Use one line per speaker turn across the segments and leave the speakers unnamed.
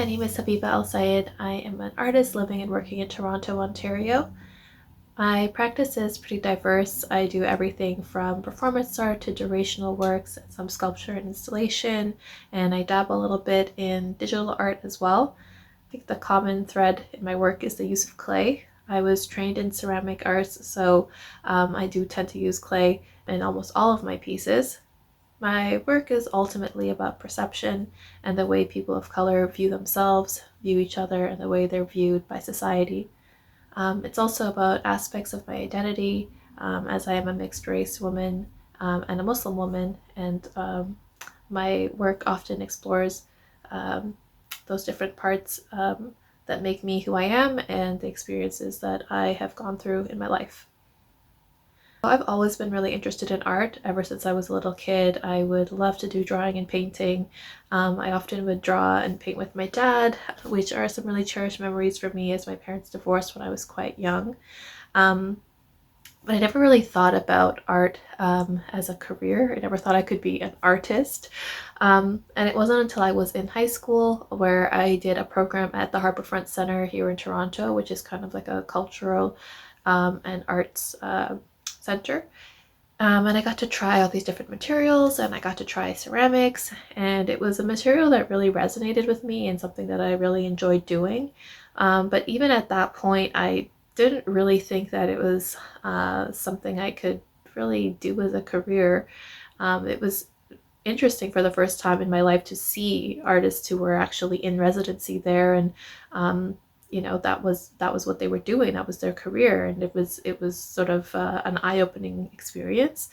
My name is Habiba El-Sayed. I am an artist living and working in Toronto, Ontario. My practice is pretty diverse. I do everything from performance art to durational works, some sculpture and installation, and I dabble a little bit in digital art as well. I think the common thread in my work is the use of clay. I was trained in ceramic arts, so I do tend to use clay in almost all of my pieces. My work is ultimately about perception and the way people of color view themselves, view each other, and the way they're viewed by society. It's also about aspects of my identity, as I am a mixed race woman and a Muslim woman, and my work often explores um, those different parts that make me who I am and the experiences that I have gone through in my life. I've always been really interested in art ever since I was a little kid. I would love to do drawing and painting. I often would draw and paint with my dad, which are some really cherished memories for me as my parents divorced when I was quite young. Um, but I never really thought about art as a career. I never thought I could be an artist. And it wasn't until I was in high school where I did a program at the Harbourfront Centre here in Toronto, which is kind of like a cultural and arts center. And I got to try all these different materials and I got to try ceramics, and it was a material that really resonated with me and something that I really enjoyed doing. But even at that point, I didn't really think that it was something I could really do as a career. It was interesting for the first time in my life to see artists who were actually in residency there, and that was what they were doing. That was their career, and it was sort of an eye-opening experience.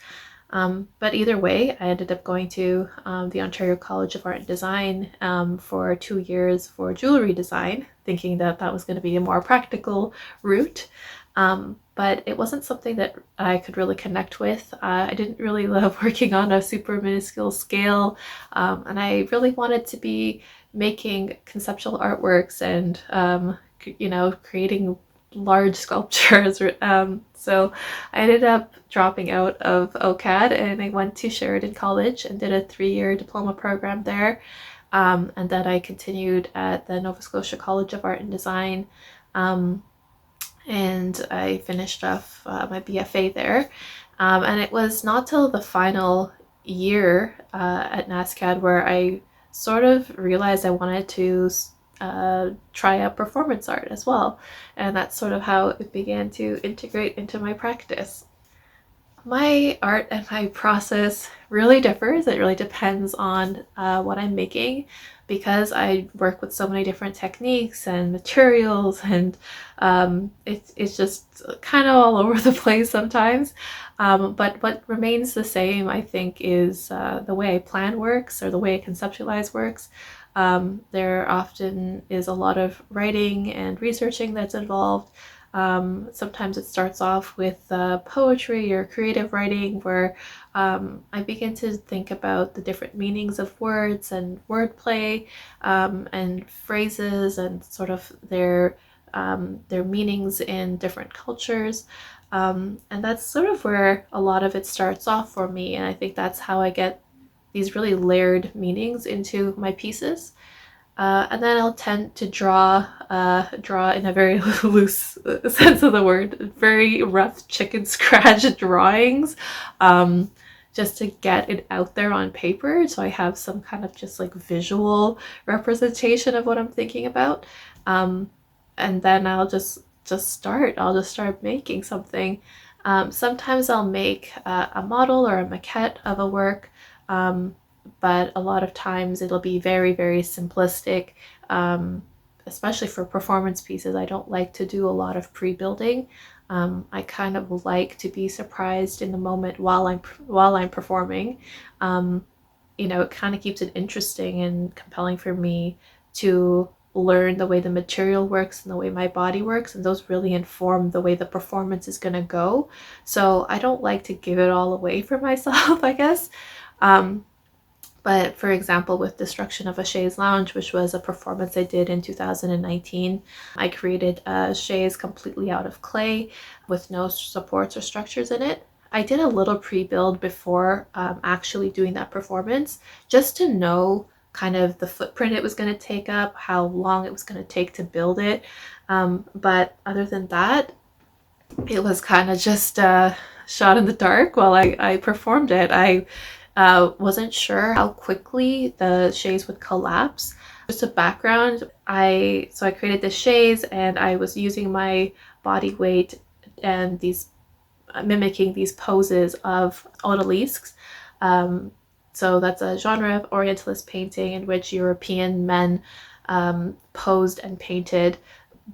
But either way, I ended up going to the Ontario College of Art and Design for 2 years for jewelry design, thinking that that was going to be a more practical route. But it wasn't something that I could really connect with. I didn't really love working on a super minuscule scale, and I really wanted to be making conceptual artworks and creating large sculptures. So I ended up dropping out of OCAD and I went to Sheridan College and did a 3-year diploma program there. And then I continued at the Nova Scotia College of Art and Design. And I finished off my BFA there. And it was not till the final year at NASCAD where I sort of realized I wanted to try out performance art as well. And that's sort of how it began to integrate into my practice. My art and my process really differs. It really depends on what I'm making, because I work with so many different techniques and materials, and it's just kind of all over the place sometimes. But what remains the same, I think, is the way I plan works or the way I conceptualize works. There often is a lot of writing and researching that's involved. Sometimes it starts off with poetry or creative writing, where I begin to think about the different meanings of words and wordplay and phrases and sort of their meanings in different cultures. And that's sort of where a lot of it starts off for me, and I think that's how I get these really layered meanings into my pieces. And then I'll tend to draw in a very loose sense of the word, very rough chicken scratch drawings, just to get it out there on paper, so I have some kind of just like visual representation of what I'm thinking about. And then I'll just start making something. Sometimes I'll make a model or a maquette of a work. But a lot of times it'll be very, very simplistic, especially for performance pieces. I don't like to do a lot of pre-building. I kind of like to be surprised in the moment while I'm performing. It kind of keeps it interesting and compelling for me to learn the way the material works and the way my body works, and those really inform the way the performance is going to go. So I don't like to give it all away for myself, I guess. But for example, with Destruction of a Chaise Lounge, which was a performance I did in 2019, I created a chaise completely out of clay with no supports or structures in it. I did a little pre-build before actually doing that performance, just to know kind of the footprint it was going to take up, how long it was going to take to build it. But other than that, it was kind of just shot in the dark while I performed it. I wasn't sure how quickly the chaise would collapse. Just a background, I created this chaise, and I was using my body weight and these mimicking these poses of odalisques. So that's a genre of Orientalist painting in which European men posed and painted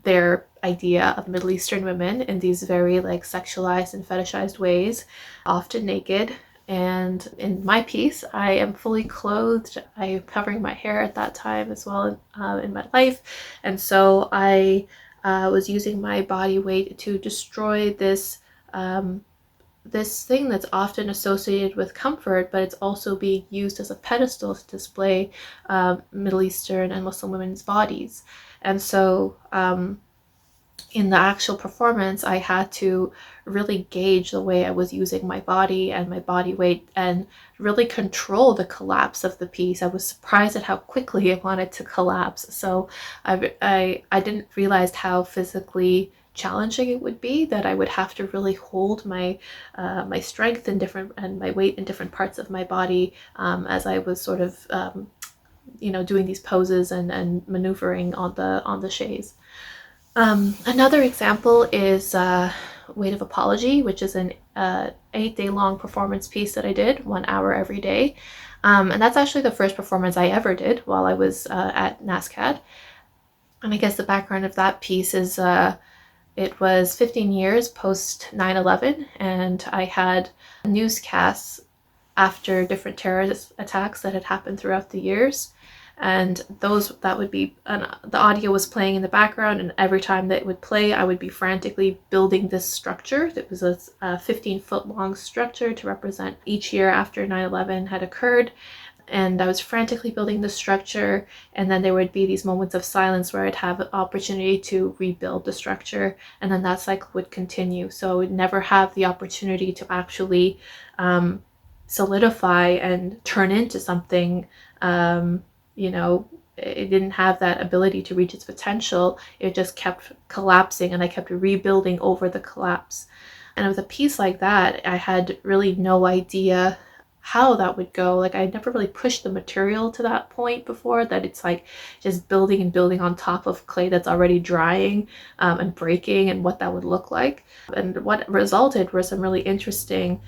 their idea of Middle Eastern women in these very like sexualized and fetishized ways, often naked. And in my piece, I am fully clothed. I am covering my hair at that time as well in my life. And so I was using my body weight to destroy this this thing that's often associated with comfort, but it's also being used as a pedestal to display Middle Eastern and Muslim women's bodies. And so in the actual performance, I had to really gauge the way I was using my body and my body weight and really control the collapse of the piece. I was surprised at how quickly it wanted to collapse. So I didn't realize how physically challenging it would be, that I would have to really hold my my strength in different and my weight in different parts of my body as I was sort of doing these poses and maneuvering on the chaise. Another example is Weight of Apology, which is an 8-day long performance piece that I did, 1 hour every day. And that's actually the first performance I ever did while I was at NASCAD. And I guess the background of that piece is it was 15 years post 9/11, and I had newscasts after different terrorist attacks that had happened throughout the years. And that would be, the audio was playing in the background, and every time that it would play, I would be frantically building this structure. That was a 15-foot long structure to represent each year after 9/11 had occurred. And I was frantically building the structure, and then there would be these moments of silence where I'd have an opportunity to rebuild the structure, and then that cycle would continue. So I would never have the opportunity to actually solidify and turn into something. It didn't have that ability to reach its potential. It just kept collapsing, and I kept rebuilding over the collapse. And with a piece like that, I had really no idea how that would go. Like, I never really pushed the material to that point before, that it's like just building and building on top of clay that's already drying and breaking, and what that would look like. And what resulted were some really interesting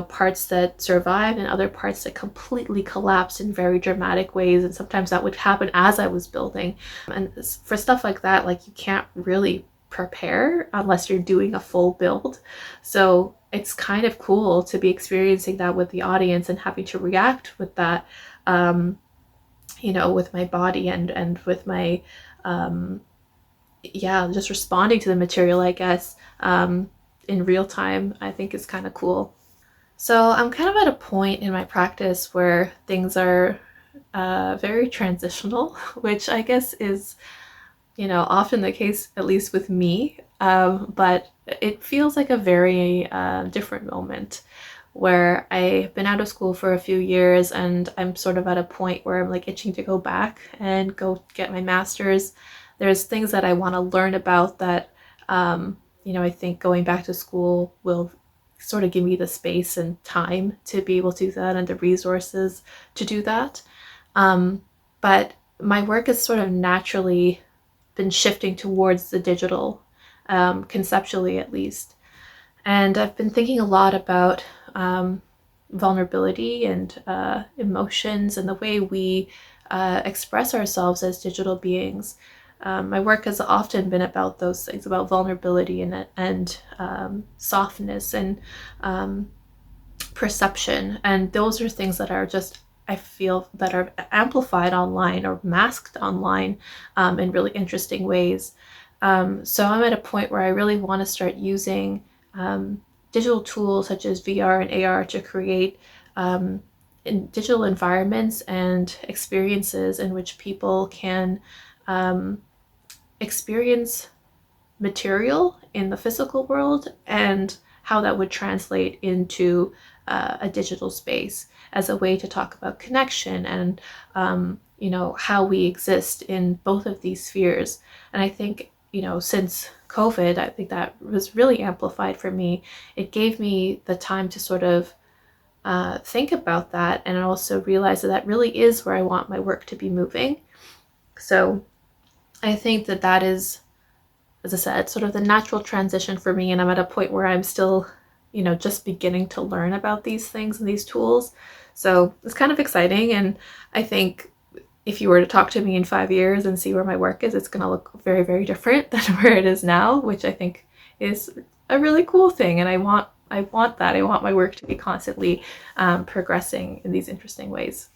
parts that survived and other parts that completely collapsed in very dramatic ways. And sometimes that would happen as I was building. And for stuff like that, like, you can't really prepare unless you're doing a full build. So it's kind of cool to be experiencing that with the audience and having to react with that, with my body and with my, just responding to the material, I guess, in real time. I think is kind of cool. So I'm kind of at a point in my practice where things are very transitional, which I guess is, often the case, at least with me. But it feels like a very different moment where I've been out of school for a few years, and I'm sort of at a point where I'm like itching to go back and go get my master's. There's things that I want to learn about that, I think going back to school will sort of give me the space and time to be able to do that, and the resources to do that. But my work has sort of naturally been shifting towards the digital, conceptually at least. And I've been thinking a lot about vulnerability and emotions and the way we express ourselves as digital beings. My work has often been about those things, about vulnerability and softness and perception. And those are things that are just, I feel, that are amplified online or masked online in really interesting ways. So I'm at a point where I really want to start using digital tools such as VR and AR to create in digital environments and experiences in which people can experience material in the physical world and how that would translate into a digital space. as a way to talk about connection and, how we exist in both of these spheres. And I think, since COVID, I think that was really amplified for me. It gave me the time to sort of think about that, and also realize that that really is where I want my work to be moving. So I think that that is, as I said, sort of the natural transition for me, and I'm at a point where I'm still, just beginning to learn about these things and these tools. So it's kind of exciting, and I think if you were to talk to me in 5 years and see where my work is, it's going to look very, very different than where it is now, which I think is a really cool thing. And I want that. I want my work to be constantly progressing in these interesting ways.